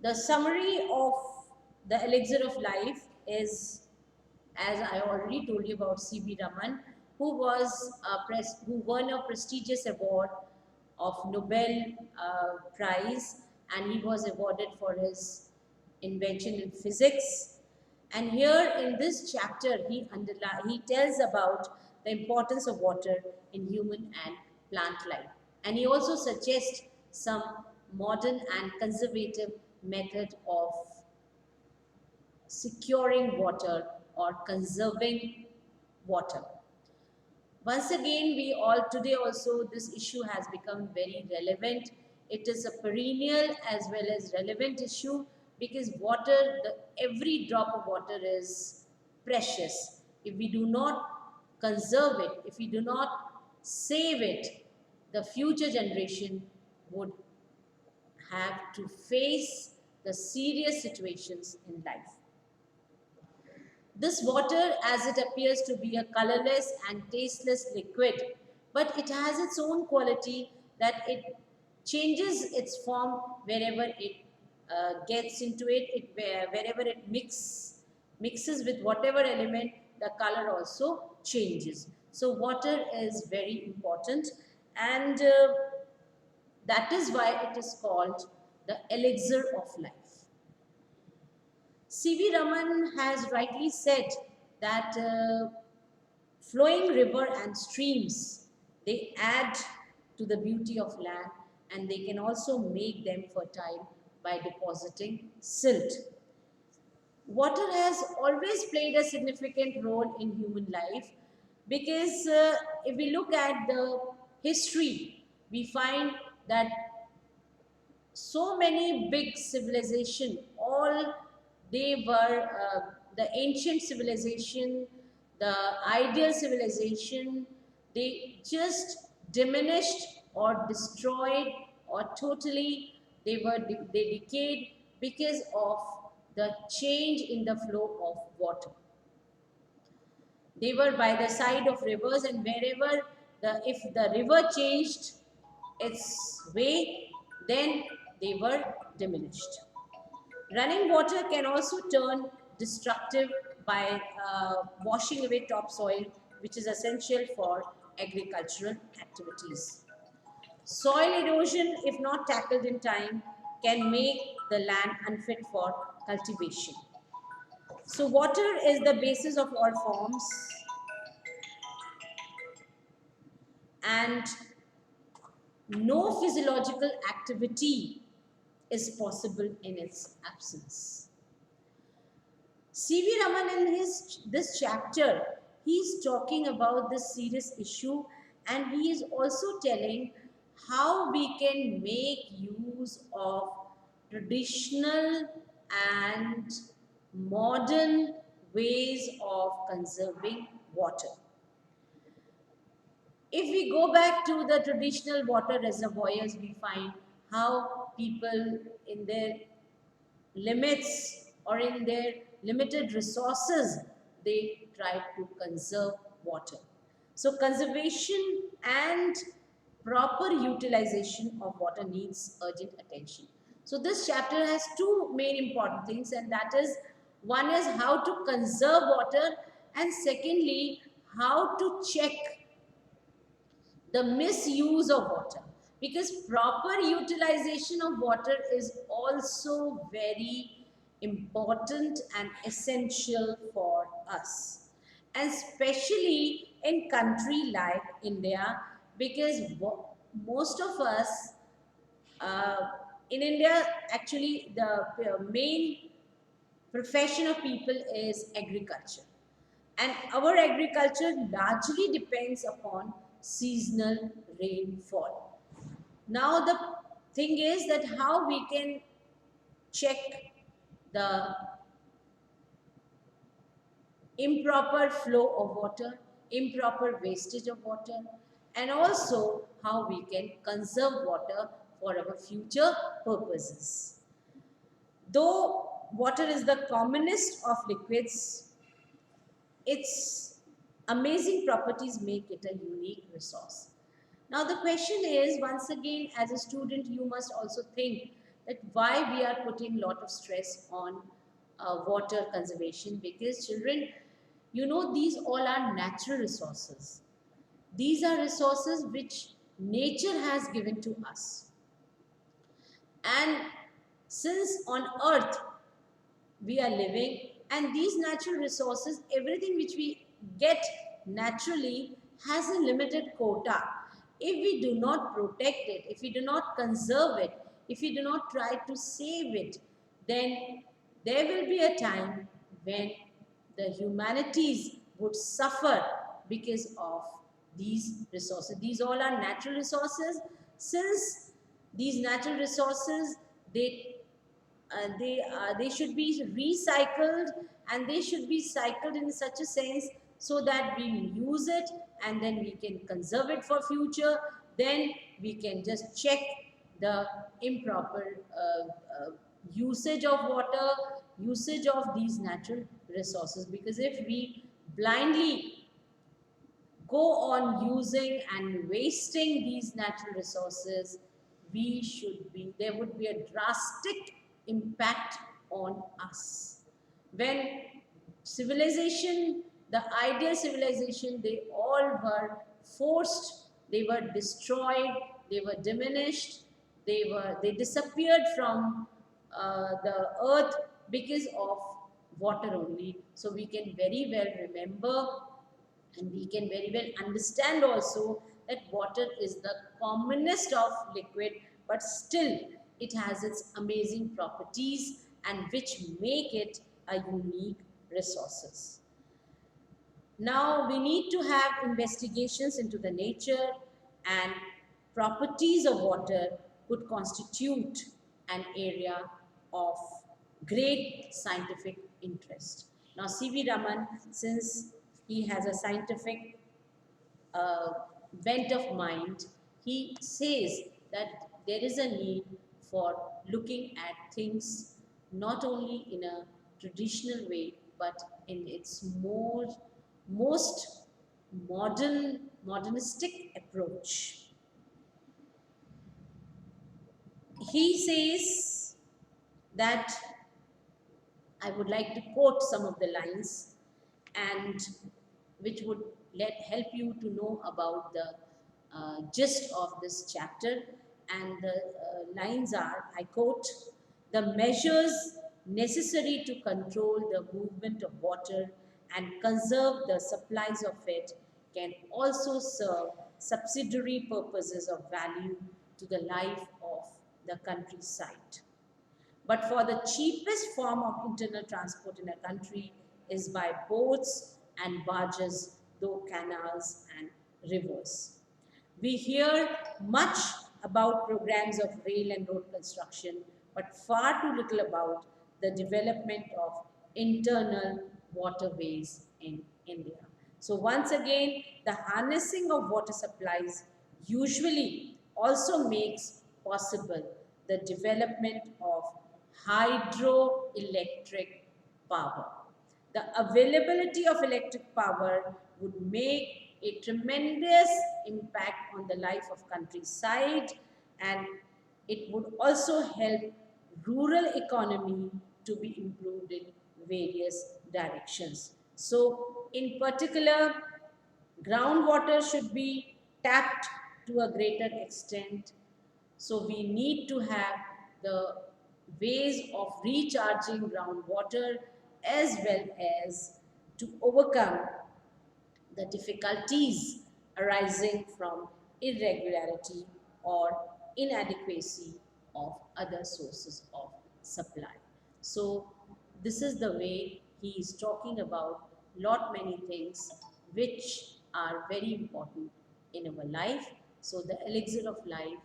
The summary of the elixir of life is, as I already told you about C.V. Raman, who won a prestigious award of Nobel Prize, and he was awarded for his invention in physics. And here in this chapter, he tells about the importance of water in human and plant life. And he also suggests some modern and conservative method of securing water or conserving water. Once again, we all today also this issue has become very relevant. It is a perennial as well as relevant issue because every drop of water is precious. If we do not conserve it, if we do not save it, the future generation would have to face the serious situations in life. This water, as it appears to be a colorless and tasteless liquid, but it has its own quality that it changes its form wherever it gets into wherever it mixes with whatever element, the color also changes. So water is very important, and that is why it is called the elixir of life. C.V. Raman has rightly said that flowing river and streams, they add to the beauty of land and they can also make them fertile by depositing silt. Water has always played a significant role in human life because if we look at the history, we find that so many big civilization, all they were the ancient civilization, the ideal civilization, they just diminished or destroyed or totally they decayed because of the change in the flow of water. They were by the side of rivers, and wherever if the river changed its way, then they were diminished. Running water can also turn destructive by washing away topsoil, which is essential for agricultural activities. Soil erosion, if not tackled in time, can make the land unfit for cultivation. So water is the basis of all forms, and no physiological activity is possible in its absence. C.V. Raman in this chapter, he is talking about this serious issue, and he is also telling how we can make use of traditional and modern ways of conserving water. If we go back to the traditional water reservoirs, we find how people in their limits or in their limited resources, they try to conserve water. So conservation and proper utilization of water needs urgent attention. So this chapter has two main important things, and that is, one is how to conserve water, and secondly, how to check the misuse of water, because proper utilization of water is also very important and essential for us, and especially in country like India, because most of us uh, in India, actually the main profession of people is agriculture, and our agriculture largely depends upon seasonal rainfall. Now the thing is that how we can check the improper flow of water, improper wastage of water, and also how we can conserve water for our future purposes. Though water is the commonest of liquids, its amazing properties make it a unique resource. Now the question is, once again, as a student, you must also think that why we are putting a lot of stress on water conservation, because children, you know, these all are natural resources. These are resources which nature has given to us. And since on earth we are living, and these natural resources, everything which we get naturally has a limited quota. If we do not protect it, if we do not conserve it, if we do not try to save it, then there will be a time when the humanities would suffer because of these resources. These all are natural resources. Since these natural resources, they they should be recycled, and they should be cycled in such a sense so that we use it and then we can conserve it for future. Then we can just check the improper usage of water, usage of these natural resources. Because if we blindly go on using and wasting these natural resources, there would be a drastic impact on us. When civilization, the ideal civilization, they all were forced, they were destroyed, they were diminished, they disappeared from the earth because of water only. So we can very well remember, and we can very well understand also, that water is the commonest of liquid, but still it has its amazing properties and which make it a unique resources. Now we need to have investigations into the nature and properties of water could constitute an area of great scientific interest. Now C.V. Raman, since he has a scientific uh, bent of mind, he says that there is a need for looking at things not only in a traditional way, but in its most modernistic approach. He says that, I would like to quote some of the lines, and which would help you to know about the gist of this chapter. And the lines are, I quote, "The measures necessary to control the movement of water and conserve the supplies of it can also serve subsidiary purposes of value to the life of the countryside. But for the cheapest form of internal transport in a country is by boats and barges, though canals and rivers." We hear much about programs of rail and road construction, but far too little about the development of internal waterways in India. So once again, the harnessing of water supplies usually also makes possible the development of hydroelectric power. The availability of electric power would make a tremendous impact on the life of countryside, and it would also help rural economy to be improved in various directions. So in particular, groundwater should be tapped to a greater extent. So we need to have the ways of recharging groundwater, as well as to overcome the difficulties arising from irregularity or inadequacy of other sources of supply. So this is the way he is talking about lot many things which are very important in our life. So the elixir of life,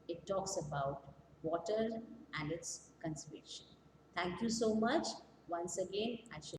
it talks about water and its conservation. Thank you so much. Once again, I should